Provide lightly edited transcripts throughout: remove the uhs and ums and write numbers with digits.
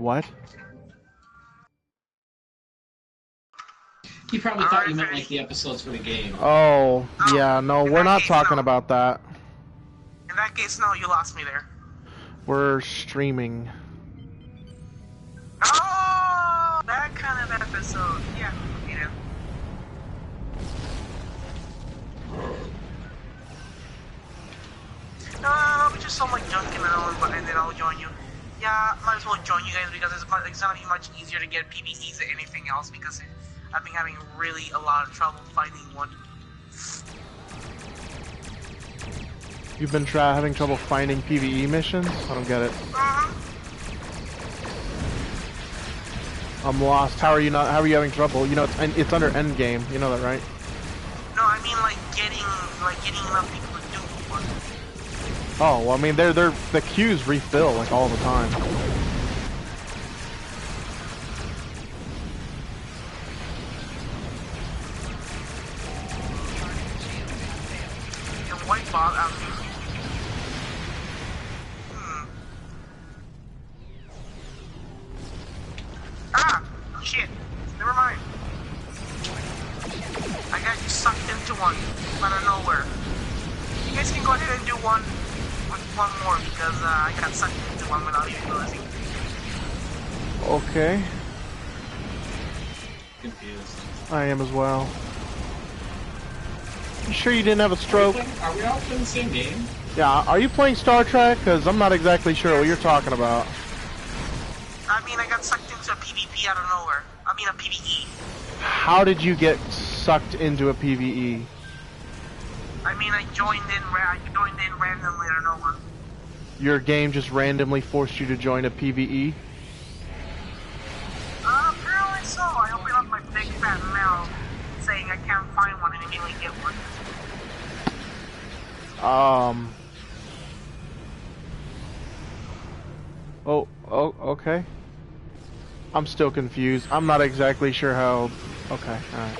what? He probably thought you meant like the episodes for the game. Oh, yeah, no, we're not talking about that. In that case, no, you lost me there. We're streaming. Oh, that kind of episode. Yeah, you know. No, I'll be just so much junk and then I'll join you. Yeah, might as well join you guys because it's gonna be much easier to get PvEs than anything else because I've been having really a lot of trouble finding one. You've been having trouble finding PvE missions? I don't get it. I'm lost. How are you having trouble? You know, it's under endgame. You know that, right? No, I mean like getting enough people to do one. Oh, well, I mean, the queues refill like all the time. The white bot out here. Ah, shit. Never mind. I got sucked into one out of nowhere. You guys can go ahead and do one more because I got sucked into one without even realizing. Okay. Confused. I am as well. You sure you didn't have a stroke? Are we all playing the same game? Yeah, are you playing Star Trek? Because I'm not exactly sure what you're talking about. I mean, I got sucked into a PvP out of nowhere. I mean, a PvE. How did you get sucked into a PvE? I mean, I joined in randomly out of nowhere. Your game just randomly forced you to join a PvE? Apparently so. I opened up my big fat mouth saying I can't find one and immediately get one. Oh, okay. I'm still confused. I'm not exactly sure how... Okay, alright.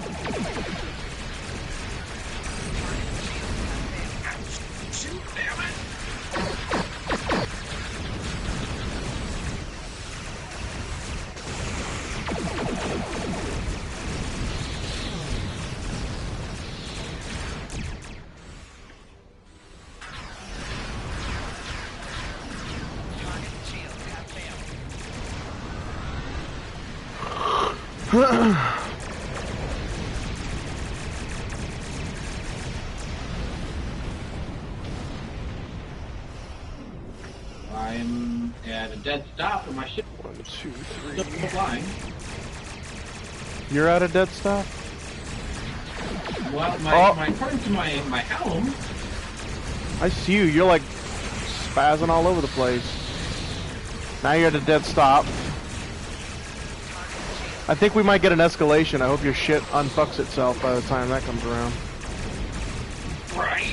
I'm at a dead stop and my ship. 1, 2, 3. Still flying. You're at a dead stop? Well, according to my helm. I see you. You're like spazzing all over the place. Now you're at a dead stop. I think we might get an escalation. I hope your shit unfucks itself by the time that comes around. Right.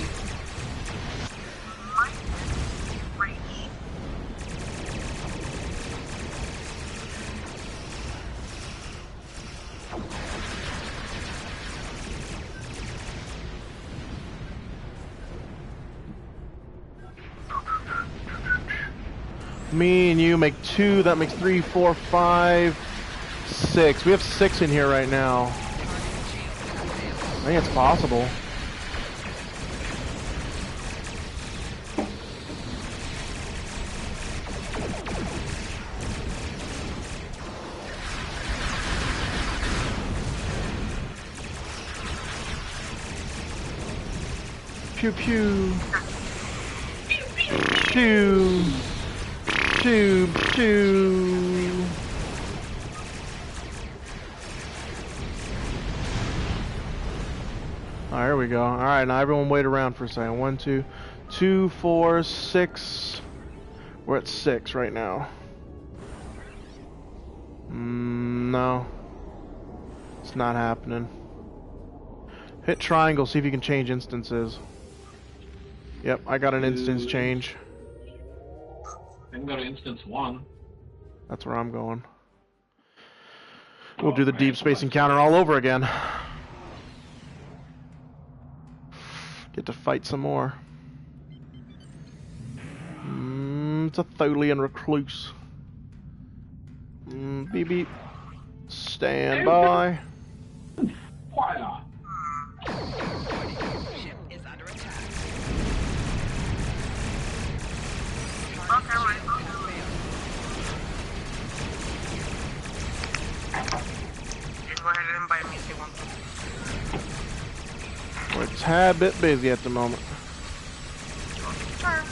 Me and you make 2. That makes 3, 4, 5, 6. We have 6 in here right now. I think it's possible. Pew pew. Pew. Pew pew. Alright, here we go. Alright, now everyone wait around for a second. 1, 2, 2, 4, 6. We're at 6 right now. No. It's not happening. Hit triangle, see if you can change instances. Yep, I got an instance change. I can go to instance 1. That's where I'm going. We'll do the deep space encounter all over again. Get to fight some more. It's a Tholian recluse. Beep beep. Stand by. Fire. Ship is under attack. Okay, right. You can go ahead and invite me if you want to. We're a tad bit busy at the moment. Sure.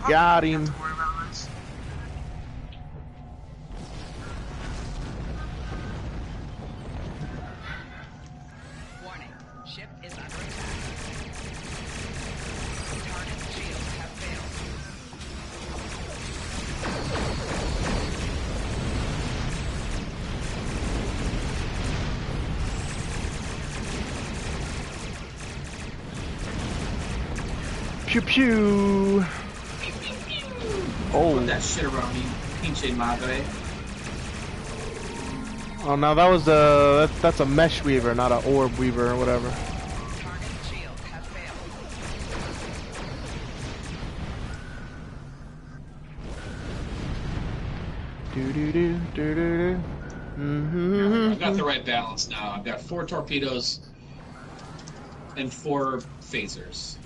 Got him. Don't worry about this. Warning. Ship is under attack. Target shields have failed. Pew pew. Oh. Put that shit around me, pinche madre. Oh, now that was that's a mesh weaver, not an orb weaver or whatever. Target shields have failed. Do do do do do do. I've got the right balance now. I've got 4 torpedoes and 4 phasers.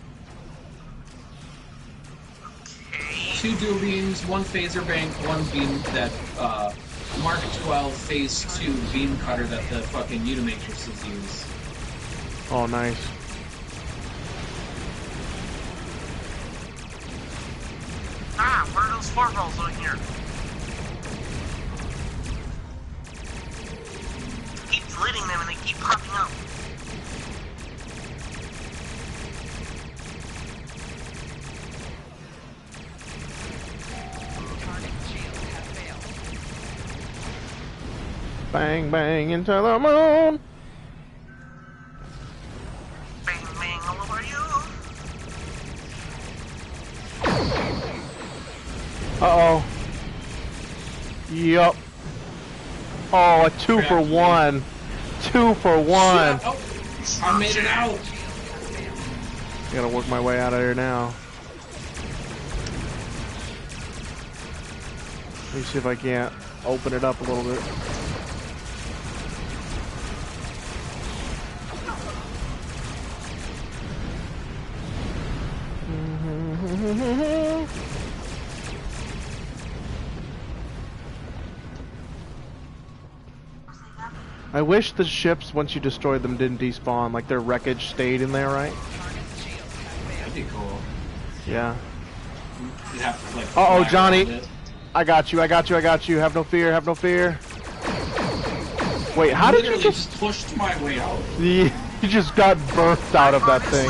2 dual beams, 1 phaser bank, 1 beam that Mark 12 Phase 2 beam cutter that the fucking Unimatrixes use. Oh, nice. Ah, what are those 4 rolls over here? Keep deleting them and they keep popping up. Target shields have failed. Bang bang into the moon. Bang, bang, all over you. Uh-oh. Yup. Oh, a 2 for 1. 2 for 1. Shit. Oh, I made it out. I gotta work my way out of here now. Let me see if I can't open it up a little bit. I wish the ships, once you destroyed them, didn't despawn. Like their wreckage stayed in there, right? That'd be cool. Yeah. You'd have to, like, Uh-oh, fly Johnny. around it. I got you, I got you, I got you. Have no fear, have no fear. Wait, how did you Literally just... pushed my way out? You just got birthed out of that thing.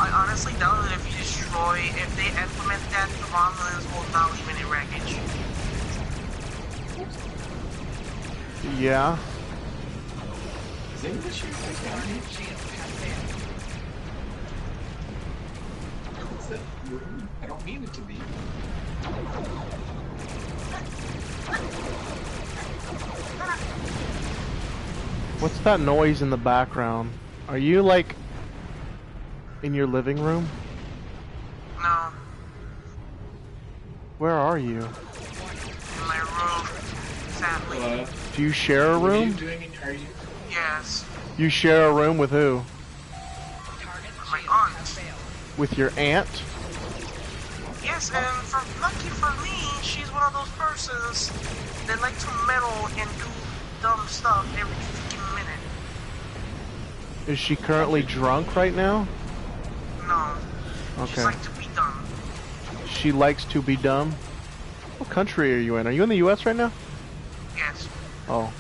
I honestly doubt that if you destroy, if they implement that, the Romulans will not leave any wreckage. Yeah. Is English here? Is that rude? I don't mean it to be. What's that noise in the background? Are you, like, in your living room? No, Where are you? in my room, sadly. Do you share a What are you room? doing? Are you? Yes, You share a room with who? my aunt. With your aunt? Yes, and lucky for me, she's one of those persons that like to meddle and do dumb stuff every freaking minute. Is she currently drunk right now? No, she's Okay. like to be dumb. She likes to be dumb? What country are you in? Are you in the US right now? Yes. Oh.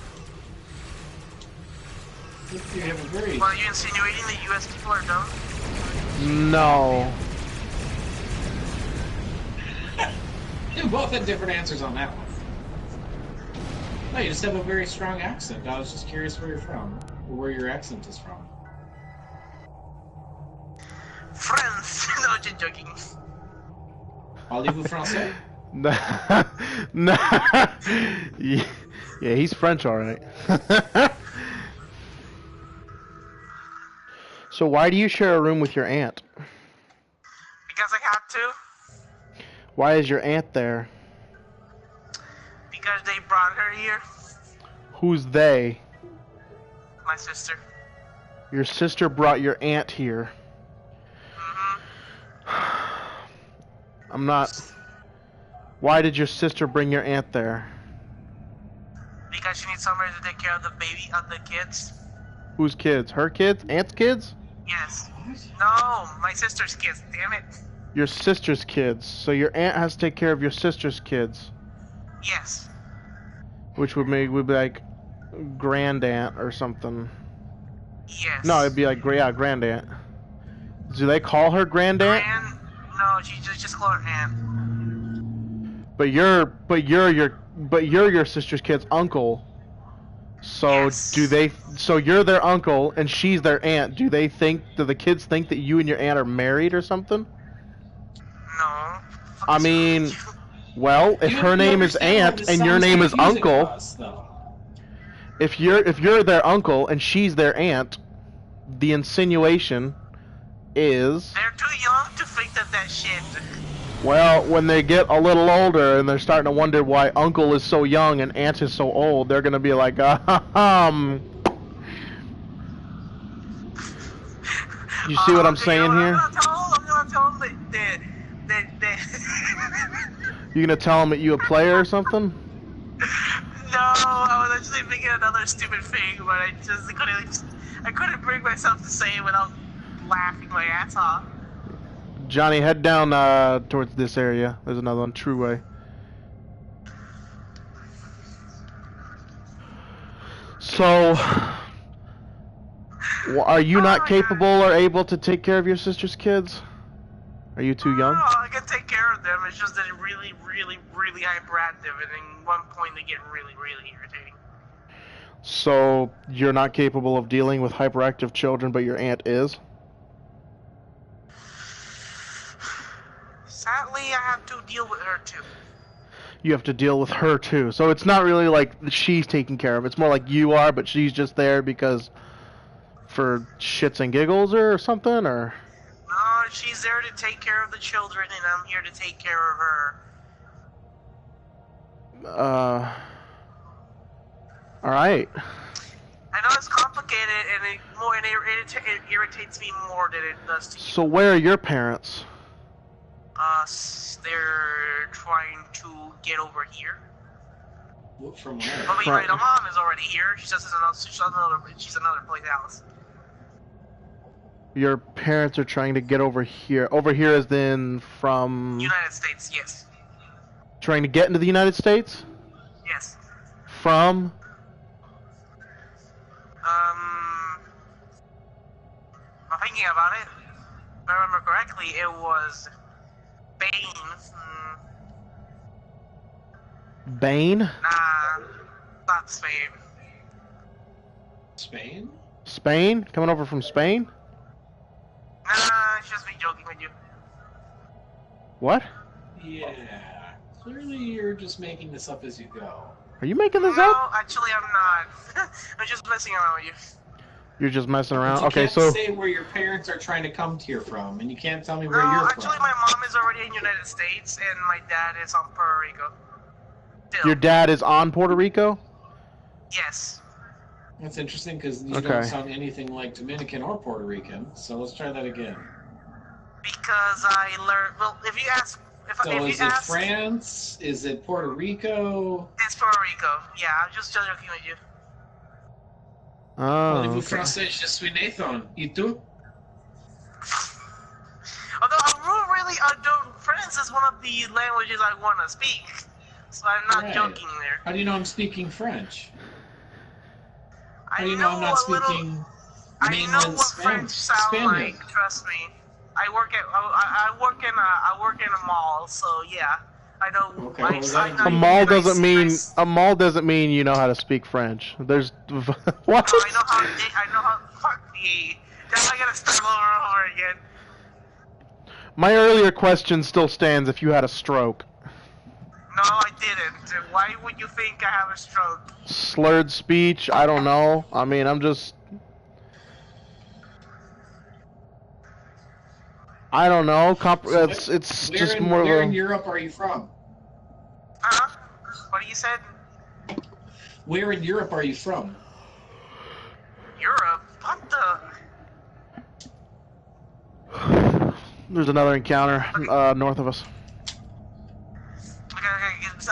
You have a very. Well, are you insinuating that US people are dumb? No. You both had different answers on that one. No, you just have a very strong accent. I was just curious where you're from, or where your accent is from. France! No, just joking. Parlez-vous français? Nah. Yeah, he's French, alright. So why do you share a room with your aunt? Because I have to. Why is your aunt there? Because they brought her here. Who's they? My sister. Your sister brought your aunt here. I'm not... Why did your sister bring your aunt there? Because she needs somebody to take care of the baby, of the kids. Whose kids? Her kids? Aunt's kids? Yes. No, my sister's kids, damn it. Your sister's kids. So your aunt has to take care of your sister's kids. Yes. Which would be like grand aunt or something. Yes. No, it'd be like grand aunt. Do they call her grand aunt? No, she just call her aunt. But you're your sister's kid's uncle. So yes. do they? So you're their uncle and she's their aunt. Do the kids think that you and your aunt are married or something? No. I mean, well, if her name is aunt and your name is uncle, if you're their uncle and she's their aunt, the insinuation is they're too young to think that shit. Well, when they get a little older and they're starting to wonder why uncle is so young and aunt is so old, they're gonna be like, You see what I'm saying here? I'm gonna tell them that You gonna tell them that you a player or something? No, I was actually thinking another stupid thing, but I couldn't bring myself to say it without laughing my ass off. Johnny, head down towards this area. There's another one, true way. So, are you not capable or able to take care of your sister's kids? Are you too young? No, I can take care of them. It's just that they're really, really, really hyperactive, and at one point they get really, really irritating. So, you're not capable of dealing with hyperactive children, but your aunt is? Sadly, I have to deal with her too. You have to deal with her too. So it's not really like she's taking care of. It's more like you are, but she's just there because for shits and giggles or something, or? No, she's there to take care of the children, and I'm here to take care of her. All right. I know it's complicated, and it irritates me more than it does to you. So where are your parents? They're trying to get over here. Look from where? Oh, but right, the mom is already here. She's another place else. Your parents are trying to get over here. Over here as in from... United States, yes. Trying to get into the United States? Yes. From? I'm thinking about it. If I remember correctly, it was... Spain. Bain? Nah, not Spain. Spain? Spain? Coming over from Spain? Nah, it's just me joking with you. What? Yeah. Clearly you're just making this up as you go. Are you making this No, up? actually I'm not. I'm just messing around with you. You're just messing around? But you okay, can't so... say where your parents are trying to come here from, and you can't tell me where No, you're actually from. my mom is already in the United States, and my dad is on Puerto Rico. Still. Your dad is on Puerto Rico? Yes. That's interesting, because you don't sound anything like Dominican or Puerto Rican, so let's try that again. Because I learned... Well, if you ask... So is it France? Is it Puerto Rico? It's Puerto Rico. Yeah, I'm just joking with you. Oh, Parlez-vous français? Je suis Nathan. Et tu? Although I don't... France is one of the languages I want to speak. So I'm not joking there. How do you know I'm speaking French? How I do you know I'm not speaking I know what French sound like. Trust me. I work in a mall, so yeah. I know. Okay, a mall doesn't mean you know how to speak French. There's what? I know how. Fuck me. Now I gotta start over again. My earlier question still stands. If you had a stroke. No, I didn't. Why would you think I have a stroke? Slurred speech? I don't know. I mean, I'm just. I don't know. So It's just more of where a. in Europe are you from? What you said? Where in Europe are you from? Europe? What the? There's another encounter north of us. Okay.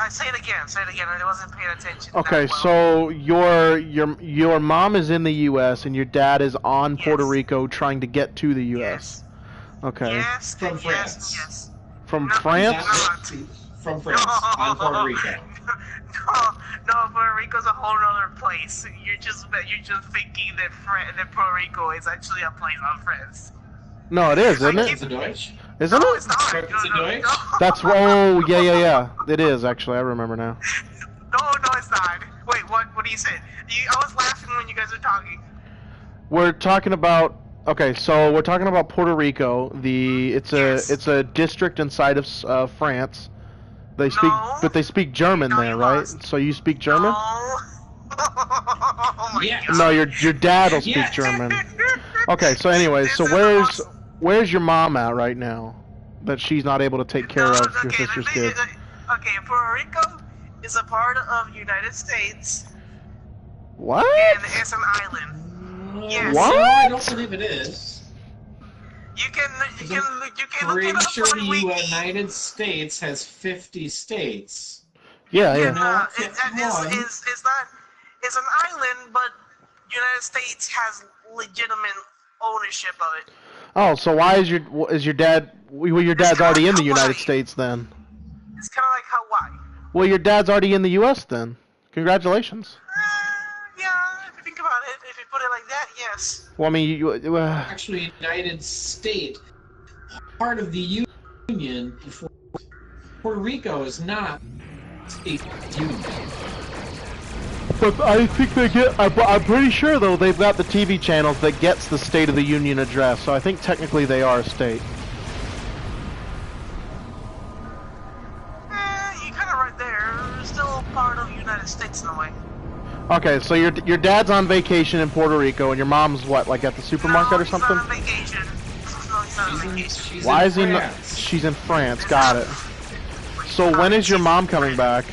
Say it again. I wasn't paying attention. Okay, that well. so your mom is in the U.S. and your dad is on Puerto Rico trying to get to the U.S. Yes. Okay. Yes. From France. Yes. From No, France? From France, on Puerto Rico. No, Puerto Rico's a whole other place. You're just thinking that Puerto Rico is actually a place on France. No, it is, isn't It's it? a Deutsch. Isn't No, it? it's not. It's a Deutsch. No. That's yeah. It is actually. I remember now. No, it's not. Wait, what do you say? I was laughing when you guys were talking. We're talking about. Okay, so we're talking about Puerto Rico. It's a district inside of France. They speak, No. but they speak German No, there, you right? lost. So you speak German? No. Oh my Yes. God. No, your dad will speak Yes. German. Okay, so anyway, so This is where's your mom at right now? That she's not able to take care of your sister's kids. Okay, Puerto Rico is a part of United States, What? and it's an island. Yes. What? No, I don't believe it is. You can look Pretty it up sure on the Wiki. United States has 50 states. Yeah, yeah. No, It's not. It's an island, but United States has legitimate ownership of it. Oh, so why is your dad? Well, your dad's kinda already in like the United Hawaii. States then. It's kind of like Hawaii. Well, your dad's already in the U.S. then. Congratulations. Yeah, if you think about it, if you put it like that, yes. Well, I mean, Actually, United States, part of the Union. Puerto Rico is not a union. but I think they get. I'm pretty sure though they've got the TV channels that gets the State of the Union address. So I think technically they are a state. You're kind of right there. You're still part of the United States in a way. Okay, so your dad's on vacation in Puerto Rico, and your mom's what, like at the supermarket or He's something? not on vacation. No, he's not on vacation. She's Why in is he not? France. She's in France. Got it. So when is your mom coming back?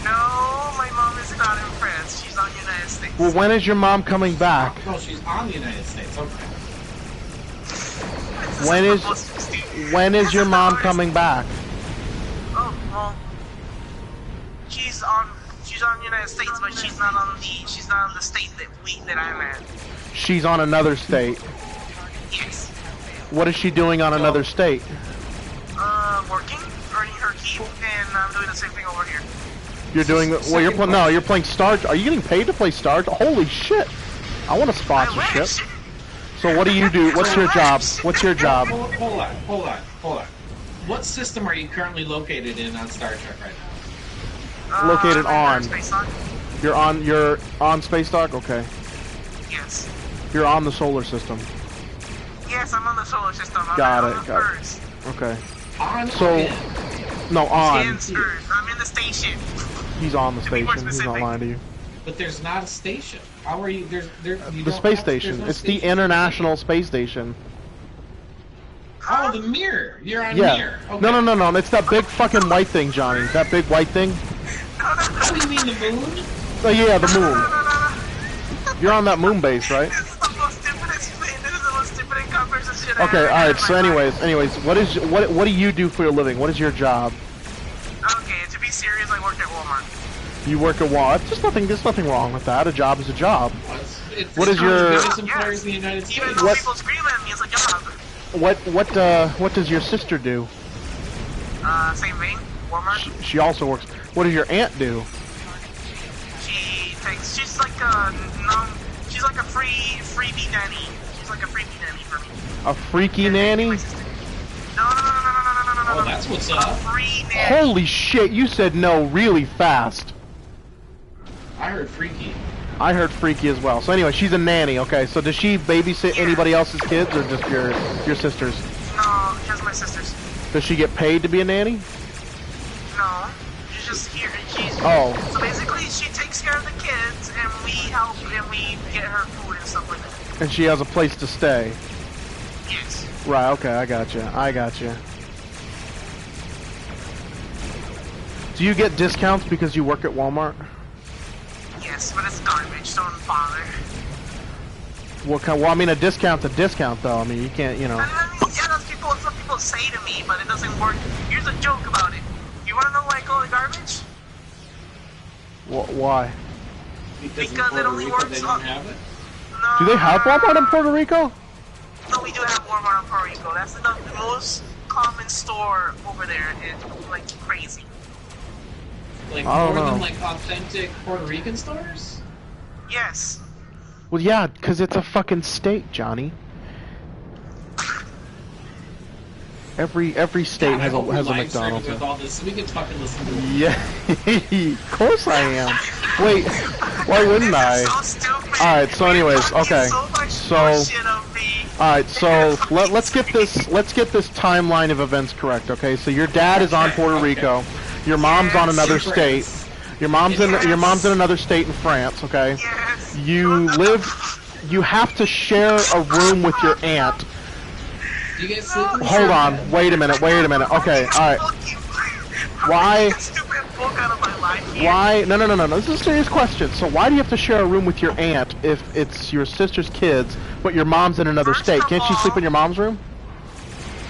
No, my mom is not in France. She's on the United States. Well, when is your mom coming back? Oh, she's on the United States. Okay. When is your mom coming back? Oh, well, she's on the United States, but she's not on the state that I'm at. She's on another state. Yes. What is she doing on another state? Working, earning her keep, and I'm doing the same thing over here. You're doing well. You're playing Star. Are you getting paid to play Star? Holy shit! I want a I sponsorship. wish. So what do you do? What's your job? What's your job? Hold on. What system are you currently located in on Star Trek right now? Located I'm on. Space Dock. You're on Space Dock. Okay. Yes. You're on the solar system. Yes, I'm on the solar system. Got I'm it, on got it. Earth. Okay. On So- or in? No, on. It's Earth. I'm in the station. He's on the To be more station. He's not specific. lying to you. But there's not a station. How are you? You The don't space have- station. there's no It's the station. International Space Station. Oh, the mirror. You're on Yeah. mirror. Okay. No. It's that big fucking white thing, Johnny. That big white thing. Oh, you mean the moon? Oh yeah, the moon. No. You're on that moon base, right? This is the most stupidest thing. This is the most stupid conversation I've Okay. ever All had right. in So, my life. anyways, what do you do for a living? What is your job? Okay, to be serious, I work at Walmart. You work at Walmart. There's nothing wrong with that. A job is a job. It's What is one of your- the biggest employers in the United Even States? though What- people scream at me, it's a job. What does your sister do? Same thing. Walmart. She also works. What does your aunt do? She's like a she's like a freebie nanny. She's like a freebie nanny for me. A freaky nanny? My sister. No. Oh, that's what's up. Free nanny. Holy shit! You said no really fast. I heard freaky. I heard freaky as well. So anyway, she's a nanny. Okay, so does she babysit anybody else's kids or just your sister's? No, just my sister's. Does she get paid to be a nanny? No, she's just here. Oh. So basically, she takes care of the kids, and we help, and we get her food and stuff like that. And she has a place to stay. Yes. Right, okay, I gotcha. Do you get discounts because you work at Walmart? Yes, but it's garbage, don't bother. Well, I mean, a discount's a discount, though. I mean, you can't, you know. I mean, yeah, that's what some people say to me, but it doesn't work. Here's a joke about it. You wanna know why I call it garbage? Why? Because it only works they don't have it? No. Do they have Walmart in Puerto Rico? No, we do have Walmart in Puerto Rico. That's the most common store over there. It's like crazy. Like I don't more know. than like authentic Puerto Rican stores? Yes. Well, yeah, because it's a fucking state, Johnny. Every state has a McDonald's. With all this, so we can fucking listen to it. Yeah, of course I am. Wait, why wouldn't I? So stupid. Alright, so anyways, okay. So, alright, so let's get this timeline of events correct, okay? So your dad is on Puerto Rico, your mom's on another state, your mom's in another state in France, okay? Yes. You have to share a room with your aunt. Do you guys sleep in the Hold same on, bed? wait a minute, okay, alright. Why? Why? No, this is a serious question. So why do you have to share a room with your aunt if it's your sister's kids, but your mom's in another state? Can't she sleep in your mom's room?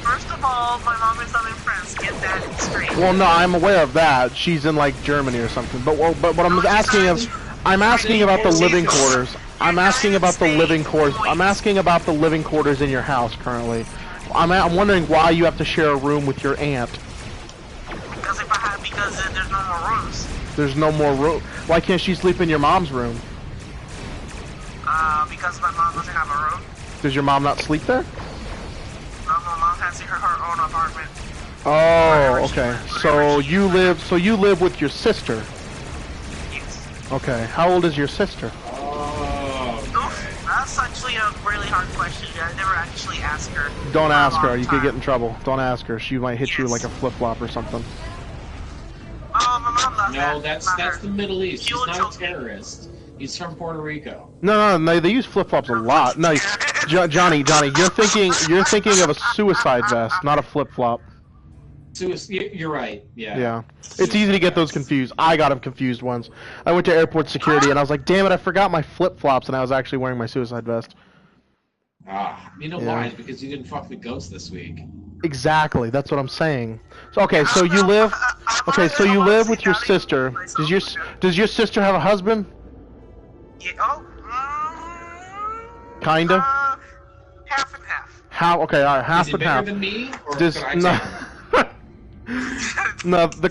First of all, my mom is not in France. Get that straight. Well, no, I'm aware of that. She's in like Germany or something. But what I'm asking is, I'm asking about the living quarters. I'm asking about the living quarters. I'm asking about the living quarters in your house currently. I'm wondering why you have to share a room with your aunt. Because there's no more rooms. There's no more room. Why can't she sleep in your mom's room? Because my mom doesn't have a room. Does your mom not sleep there? No, my mom has her own apartment. Oh, okay. So you live with your sister. Yes. Okay. How old is your sister? Oof, that's actually a really hard question. I never actually asked her. Don't ask for a her. long You could get time. in trouble. Don't ask her. She might hit you Yes. like a flip-flop or something. Oh, my mom does that. No, that's Not her. the Middle East. She He's will not choke a me. terrorist. He's from Puerto Rico. No, they use flip-flops a lot. No, Johnny, you're thinking of a suicide vest, not a flip-flop. You're right. Yeah. Yeah. It's easy to get those confused. I got them confused once. I went to airport security and I was like, damn it, I forgot my flip-flops, and I was actually wearing my suicide vest. You know Yeah. why? It's because you didn't fuck the goats this week. Exactly, that's what I'm saying. So okay, so you live with your sister. Does your sister have a husband? Yeah, Kinda. Half and half. How? Okay, all right, half Is he and bigger half. than me? Or Does could I no. take him? The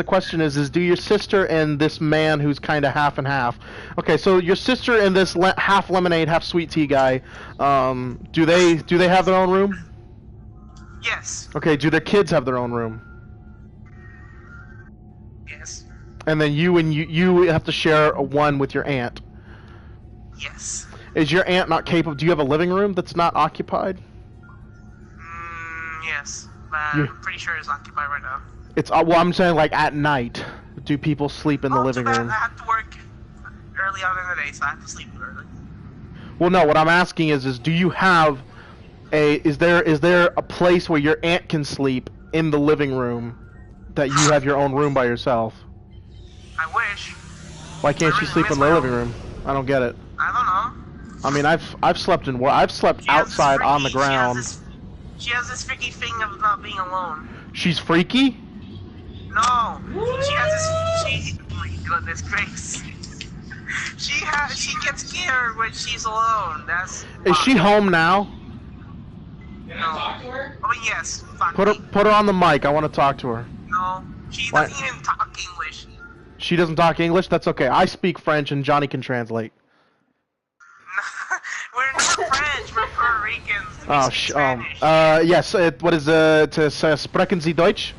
question is, do your sister and this man who's kind of half and half? Okay, so your sister and this half lemonade, half sweet tea guy, do they have their own room? Yes. Okay, do their kids have their own room? Yes. And then you have to share one with your aunt. Yes. Is your aunt not capable? Do you have a living room that's not occupied? Yes. I'm pretty sure it's occupied right now. It's well, I'm saying like at night. Do people sleep in the living room? I have to work early on in the day, so I have to sleep early. Well, no. What I'm asking is do you have is there a place where your aunt can sleep in the living room that you have your own room by yourself? I wish. Why can't she sleep in the living room? I don't get it. I don't know. I mean, I've slept outside on the ground. She has this freaky thing of not being alone. She's freaky? No. She has this. Oh my goodness gracious. She gets scared when she's alone. Is she home now? Can I talk to her? Oh yes. Fuck Put her on the mic. I want to talk to her. No. She Why? doesn't even talk English. She doesn't talk English? That's okay. I speak French and Johnny can translate. We're not French. We're Puerto Ricans. We Oh, speak Spanish. yes. What is sprechen Sie Deutsch?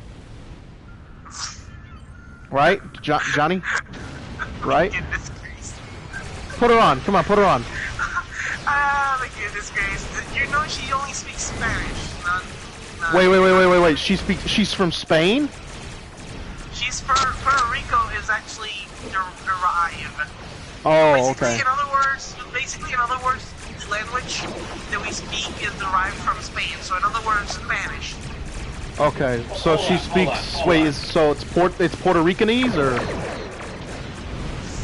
Right, Johnny? Right? Goodness gracious. Put her on. Come on, put her on. Ah, my goodness gracious. You know she only speaks Spanish. Not Wait. She's from Spain? She's Puerto Rico is actually derived. Oh, okay. In other words, the language language that we speak is derived from Spain. So in other words, Spanish. Okay, so she speaks. So it's Puerto Ricanese, or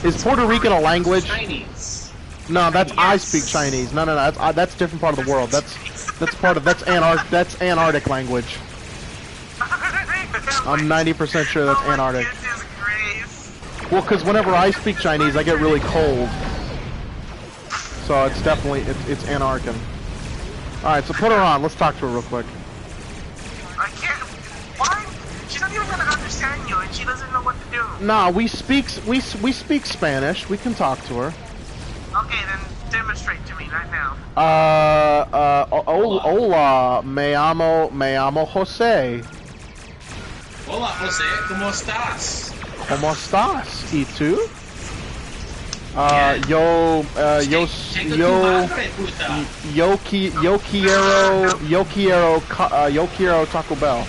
is Puerto Rican a language? Chinese. No, that's Yes. I speak Chinese. No, that's a different part of the world. That's Antarctic language. I'm 90% sure that's Antarctic. Goodness grace. Well, because whenever I speak Chinese, I get really cold. So it's definitely it's Antarctic. All right, so put her on. Let's talk to her real quick. I can't. Why? She's not even gonna understand you, and she doesn't know what to do. Nah, we speak Spanish. We can talk to her. Okay, then demonstrate to me right now. Hola, me llamo Jose. Hola, Jose, ¿cómo estás? ¿Cómo estás? ¿Y tú? Yo quiero Taco Bell.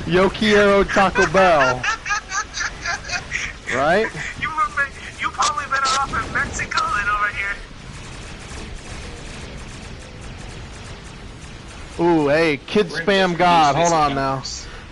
Yo quiero Taco Bell. Right? You probably better off in Mexico than over here. Ooh, hey, Kid Spam God, hold on now.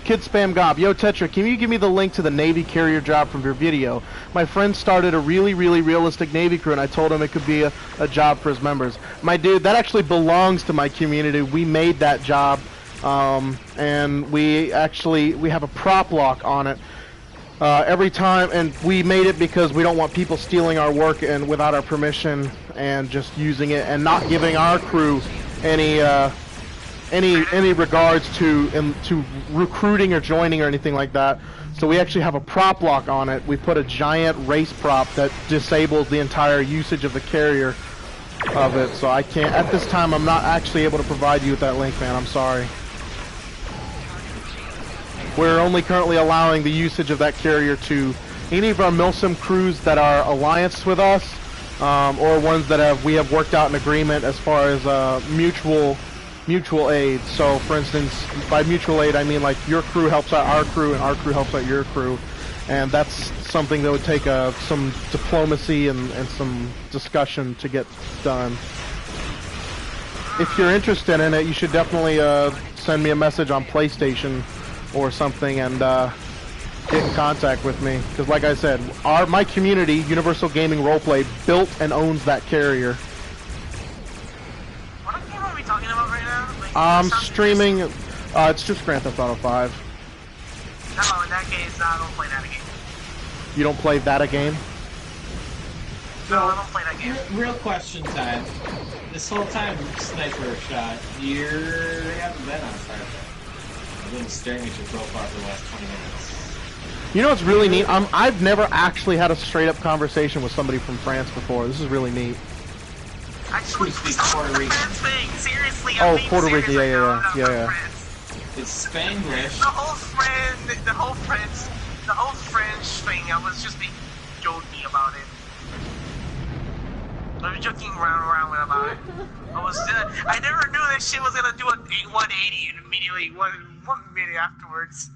Kid Spam Gob, yo Tetra, can you give me the link to the Navy carrier job from your video? My friend started a really realistic Navy crew and I told him it could be a job for his members. My dude, that actually belongs to my community. We made that job, and we have a prop lock on it. Every time, and we made it because we don't want people stealing our work and without our permission and just using it and not giving our crew any regards to recruiting or joining or anything like that. So we actually have a prop lock on it. We put a giant race prop that disables the entire usage of the carrier of it. So I can't, at this time, I'm not actually able to provide you with that link, man. I'm sorry. We're only currently allowing the usage of that carrier to any of our Milsim crews that are allianced with us, or ones that we have worked out an agreement as far as mutual aid. So, for instance, by mutual aid, I mean like your crew helps out our crew and our crew helps out your crew, and that's something that would take some diplomacy and some discussion to get done. If you're interested in it, you should definitely send me a message on PlayStation or something and get in contact with me, because like I said, my community, Universal Gaming Roleplay, built and owns that carrier. What game are we talking about right now? Like, I'm streaming. It's just Grand Theft Auto 5. No, in that case, I don't play that game. You don't play that a game? No, I don't play that game. Real question time. This whole time, Sniper Shot, you haven't been on Fire. I've been staring at your profile for the last 20 minutes. You know what's really neat? I've never actually had a straight-up conversation with somebody from France before. This is really neat. Actually, Puerto Rican. thing. Seriously, Oh, I'm being Puerto serious Rican, right now. yeah. I'm not France. It's Spanglish. The whole French thing, I was just being jokey about it. I was joking around about it. I never knew that shit was gonna do a 180 and immediately one minute afterwards.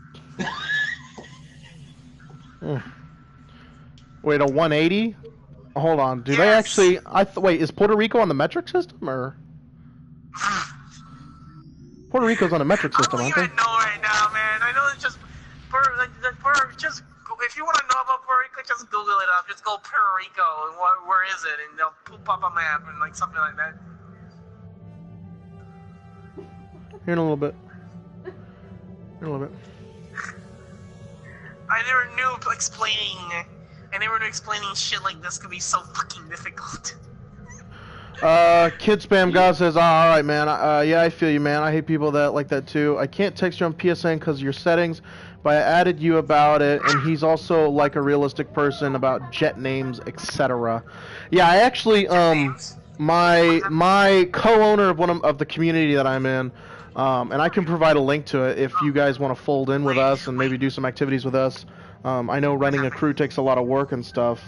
Wait, a 180? Hold on. Do they actually? Wait, is Puerto Rico on the metric system or? Puerto Rico's on a metric system, aren't I they? don't even know right now, man. I know it's just if you want to know about Puerto Rico, just Google it up. Just go Puerto Rico and where is it, and they'll poop up a map and like something like that. Here in a little bit. In a little bit. I never knew explaining shit like this could be so fucking difficult. Kid Spam God says, alright man, yeah, I feel you, man. I hate people that like that too. I can't text you on PSN because of your settings, but I added you about it, and he's also like a realistic person about jet names, etc. Yeah, I actually, my co-owner of of the community that I'm in, and I can provide a link to it if you guys want to fold in with us and maybe do some activities with us. I know running a crew takes a lot of work and stuff.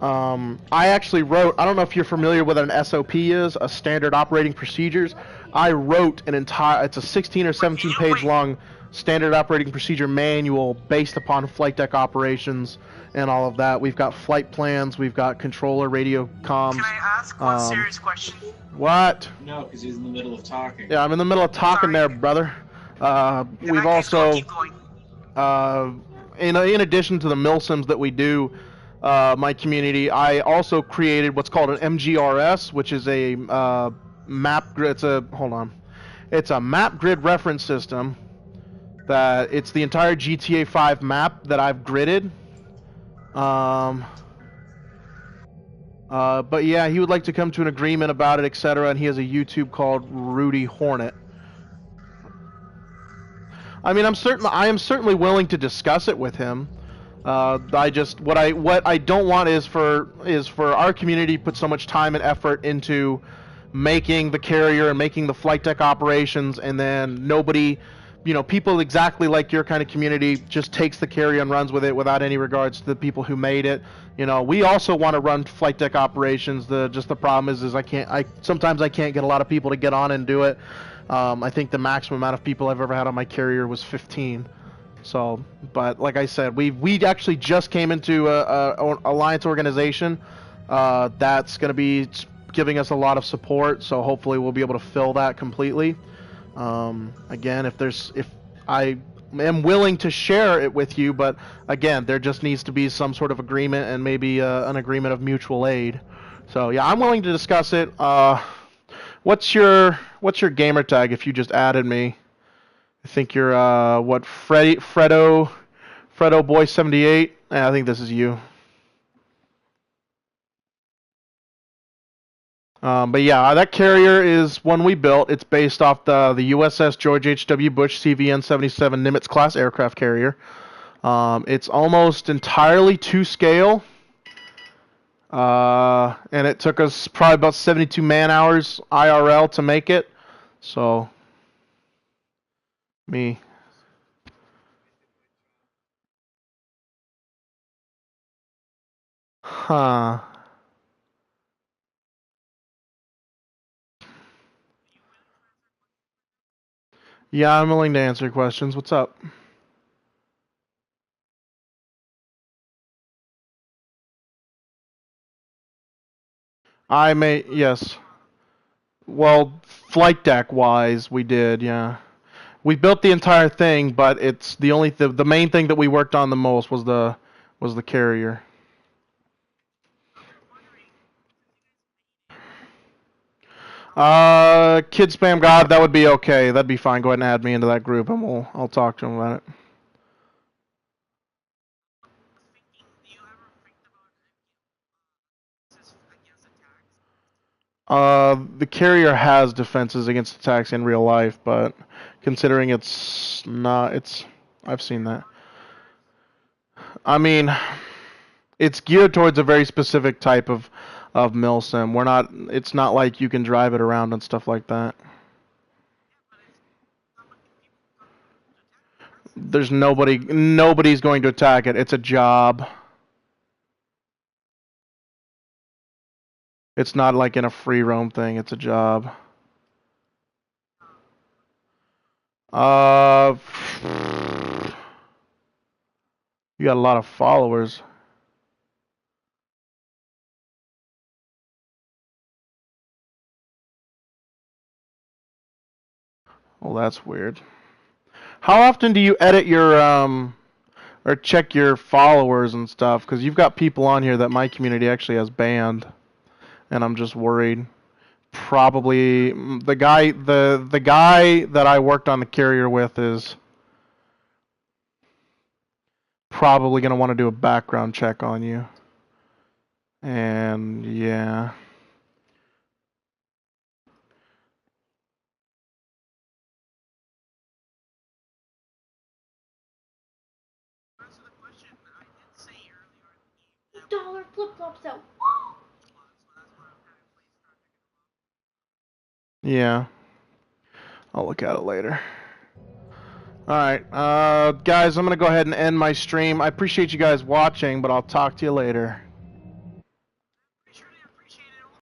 I actually wrote, I don't know if you're familiar with what an SOP is, a standard operating procedures. I wrote an entire, it's a 16 or 17 page long standard operating procedure manual based upon flight deck operations and all of that. We've got flight plans, we've got controller radio comms. Can I ask one serious question? What? No, because he's in the middle of talking. Yeah, I'm in the middle of talking there, brother. We've also, keep going. in addition to the milsims that we do, my community, I also created what's called an MGRS, which is a map grid. It's a map grid reference system. That it's the entire GTA 5 map that I've gridded. But yeah, he would like to come to an agreement about it, etc. And he has a YouTube called Rudy Hornet. I mean, I am certainly willing to discuss it with him. What I don't want is for our community to put so much time and effort into making the carrier and making the flight deck operations, and then nobody, people exactly like your kind of community just takes the carrier and runs with it without any regards to the people who made it. We also want to run flight deck operations. The problem is sometimes I can't get a lot of people to get on and do it. I think the maximum amount of people I've ever had on my carrier was 15. So, but like I said, we actually just came into a alliance organization that's going to be giving us a lot of support. So hopefully we'll be able to fill that completely. Again, if I am willing to share it with you, but again, there just needs to be some sort of agreement and maybe an agreement of mutual aid. So yeah, I'm willing to discuss it. What's your gamer tag if you just added me? I think you're Fredo Boy 78. I think this is you. But yeah, that carrier is one we built. It's based off the USS George H.W. Bush CVN-77 Nimitz class aircraft carrier. It's almost entirely to scale. And it took us probably about 72 man-hours IRL to make it. So, me. Huh. Yeah, I'm willing to answer questions. What's up? Yes. Well, flight deck wise, we did, yeah. We built the entire thing, but it's the main thing that we worked on the most was the carrier. Kid Spam God, that would be okay. That'd be fine. Go ahead and add me into that group, and I'll talk to him about it. The carrier has defenses against attacks in real life, but considering I've seen that. I mean, it's geared towards a very specific type of milsim. It's not like you can drive it around and stuff like that. There's nobody's going to attack it. It's a job. It's not like in a free roam thing. It's a job. You got a lot of followers. Well, that's weird. How often do you edit your or check your followers and stuff? Because you've got people on here that my community actually has banned, and I'm just worried. Probably the guy that I worked on the carrier with is probably gonna want to do a background check on you. And yeah. $1 flip-flops out. Yeah. I'll look at it later. Alright, guys, I'm going to go ahead and end my stream. I appreciate you guys watching, but I'll talk to you later.